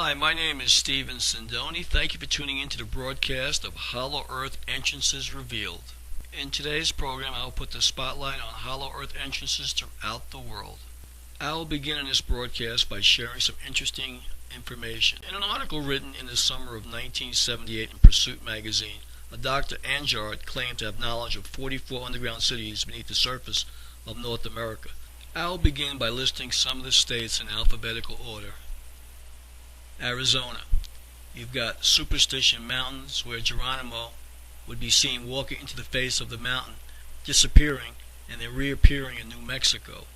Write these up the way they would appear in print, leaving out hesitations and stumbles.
Hi, my name is Stephen Sindoni. Thank you for tuning into the broadcast of Holle Earth Entrances Revealed. In today's program, I will put the spotlight on Holle Earth entrances throughout the world. I will begin in this broadcast by sharing some interesting information. In an article written in the summer of 1978 in Pursuit magazine, a Dr. Anjard claimed to have knowledge of 44 underground cities beneath the surface of North America. I will begin by listing some of the states in alphabetical order. Arizona. You've got Superstition Mountains, where Geronimo would be seen walking into the face of the mountain, disappearing, and then reappearing in New Mexico.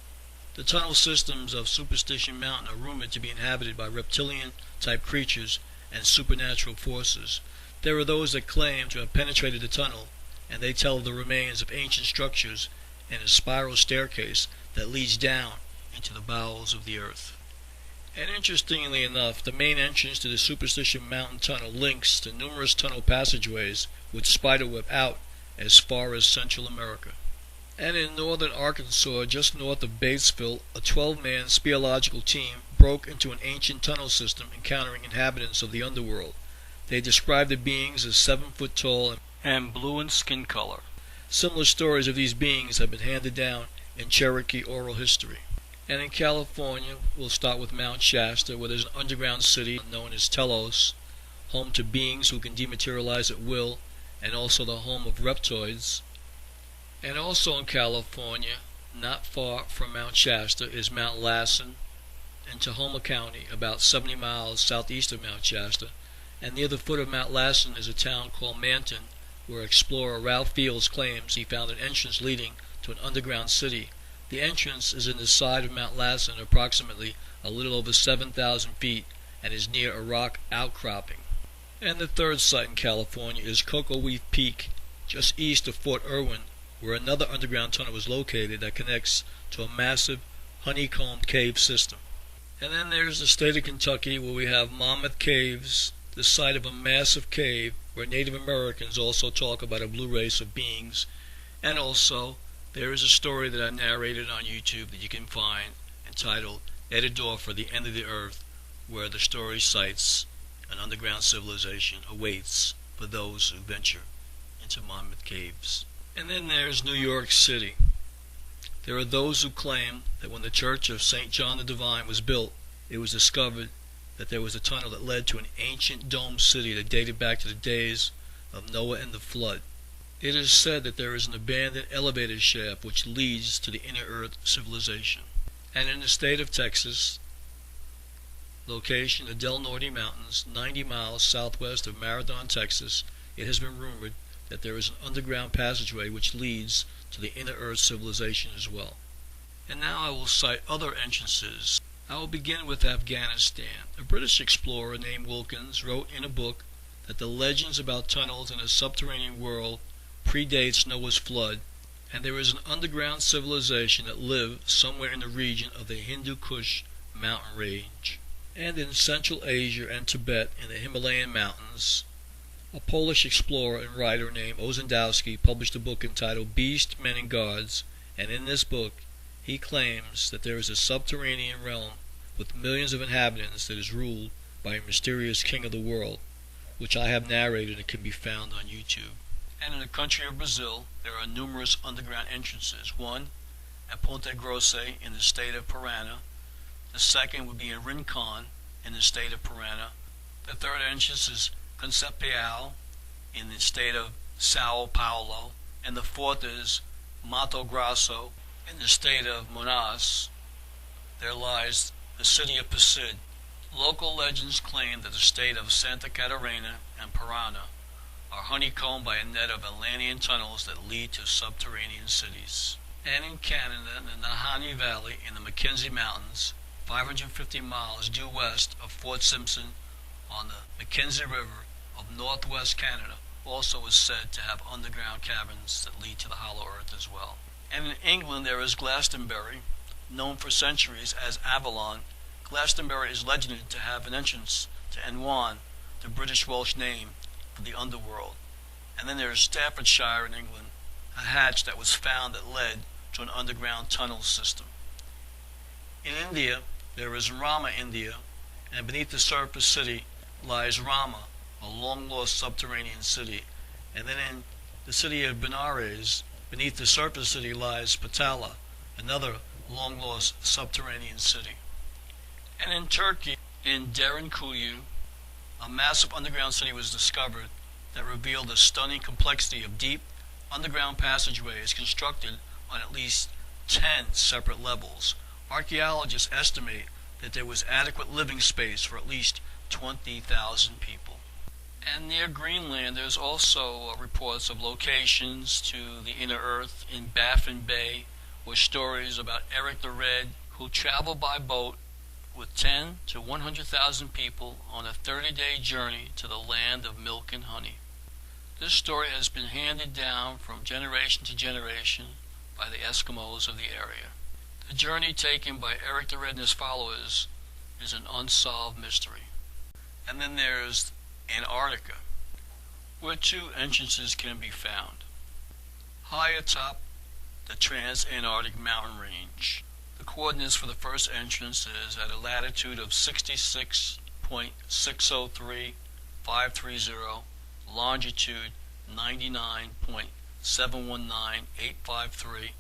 The tunnel systems of Superstition Mountain are rumored to be inhabited by reptilian-type creatures and supernatural forces. There are those that claim to have penetrated the tunnel, and they tell of the remains of ancient structures and a spiral staircase that leads down into the bowels of the earth. And interestingly enough, the main entrance to the Superstition Mountain Tunnel links to numerous tunnel passageways with spiderweb out as far as Central America. And in northern Arkansas, just north of Batesville, a 12-man speleological team broke into an ancient tunnel system encountering inhabitants of the underworld. They described the beings as 7 foot tall and blue in skin color. Similar stories of these beings have been handed down in Cherokee oral history. And in California, we'll start with Mount Shasta, where there's an underground city known as Telos, home to beings who can dematerialize at will, and also the home of reptoids. And also in California, not far from Mount Shasta, is Mount Lassen in Tahoma County, about 70 miles southeast of Mount Shasta. And near the foot of Mount Lassen is a town called Manton, where explorer Ralph Fields claims he found an entrance leading to an underground city. The entrance is in the side of Mount Lassen, approximately a little over 7,000 feet, and is near a rock outcropping. And the third site in California is Cocoa Leaf Peak, just east of Fort Irwin, where another underground tunnel is located that connects to a massive honeycombed cave system. And then there's the state of Kentucky, where we have Mammoth Caves, the site of a massive cave where Native Americans also talk about a blue race of beings. And also, there is a story that I narrated on YouTube that you can find entitled At a Door for the End of the Earth, where the story cites an underground civilization awaits for those who venture into Mammoth Caves. And then there's New York City. There are those who claim that when the Church of St. John the Divine was built, it was discovered that there was a tunnel that led to an ancient domed city that dated back to the days of Noah and the flood. It is said that there is an abandoned elevator shaft which leads to the inner earth civilization. And in the state of Texas, location the Del Norte Mountains, 90 miles southwest of Marathon, Texas, it has been rumored that there is an underground passageway which leads to the inner earth civilization as well. And now I will cite other entrances. I will begin with Afghanistan. A British explorer named Wilkins wrote in a book that the legends about tunnels in a subterranean world predates Noah's flood, and there is an underground civilization that lived somewhere in the region of the Hindu Kush mountain range. And in Central Asia and Tibet in the Himalayan mountains, a Polish explorer and writer named Ozendowski published a book entitled Beasts, Men and Gods, and in this book he claims that there is a subterranean realm with millions of inhabitants that is ruled by a mysterious king of the world, which I have narrated and can be found on YouTube. And in the country of Brazil, there are numerous underground entrances. One at Ponta Grossa in the state of Paraná. The second would be in Rincon in the state of Paraná. The third entrance is Concepción in the state of Sao Paulo. And the fourth is Mato Grosso in the state of Minas. There lies the city of Pasig. Local legends claim that the state of Santa Catarina and Paraná are honeycombed by a net of Atlantean tunnels that lead to subterranean cities. And in Canada, in the Nahanni Valley in the Mackenzie Mountains, 550 miles due west of Fort Simpson on the Mackenzie River of northwest Canada, also is said to have underground caverns that lead to the Hollow Earth as well. And in England there is Glastonbury, known for centuries as Avalon. Glastonbury is legended to have an entrance to Enwan, the British Welsh name for the underworld. And then there is Staffordshire in England, a hatch that was found that led to an underground tunnel system. In India, there is Rama, India, and beneath the surface city lies Rama, a long-lost subterranean city. And then in the city of Benares, beneath the surface city lies Patala, another long-lost subterranean city. And in Turkey, in Derinkuyu, a massive underground city was discovered that revealed a stunning complexity of deep underground passageways constructed on at least 10 separate levels. Archaeologists estimate that there was adequate living space for at least 20,000 people. And near Greenland, there's also reports of locations to the inner earth in Baffin Bay, with stories about Eric the Red, who traveled by boat with 10 to 100,000 people on a 30-day journey to the land of milk and honey. This story has been handed down from generation to generation by the Eskimos of the area. The journey taken by Eric the Red and his followers is an unsolved mystery. And then there's Antarctica, where two entrances can be found. High atop the Trans-Antarctic mountain range, the coordinates for the first entrance is at a latitude of 66.603530, longitude 99.719853,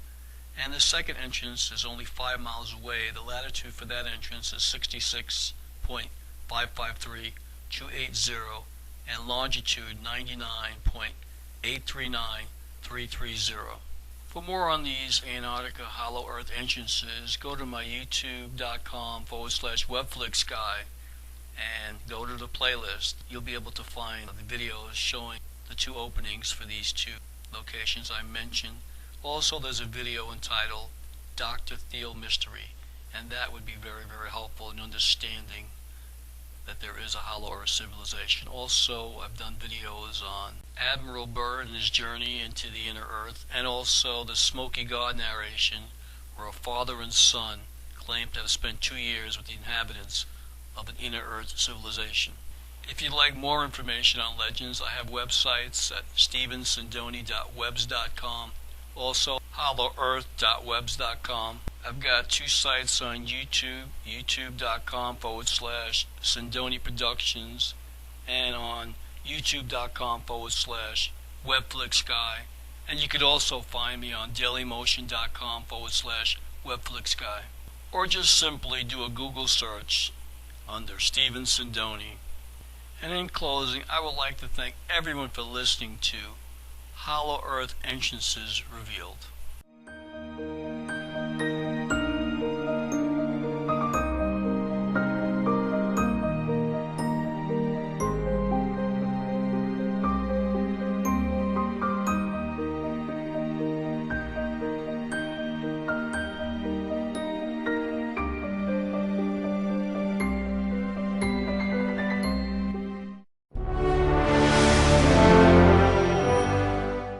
and the second entrance is only 5 miles away. The latitude for that entrance is 66.553280, and longitude 99.839330. For more on these Antarctica Hollow Earth entrances, go to my youtube.com/Webflix guy and go to the playlist. You'll be able to find the videos showing the two openings for these two locations I mentioned. Also, there's a video entitled Dr. Thiel Mystery, and that would be very, very helpful in understanding that there is a Hollow Earth civilization. Also, I've done videos on Admiral Byrd and his journey into the inner earth, and also the Smoky God narration, where a father and son claim to have spent 2 years with the inhabitants of an inner earth civilization. If you'd like more information on legends, I have websites at stevensindoni.webs.com, also hollowearth.webs.com. I've got 2 sites on YouTube, youtube.com/Sindoni Productions, and on youtube.com/WebflixGuy. And you could also find me on dailymotion.com/WebflixGuy. Or just simply do a Google search under Steven Sindoni. And in closing, I would like to thank everyone for listening to Hollow Earth Entrances Revealed.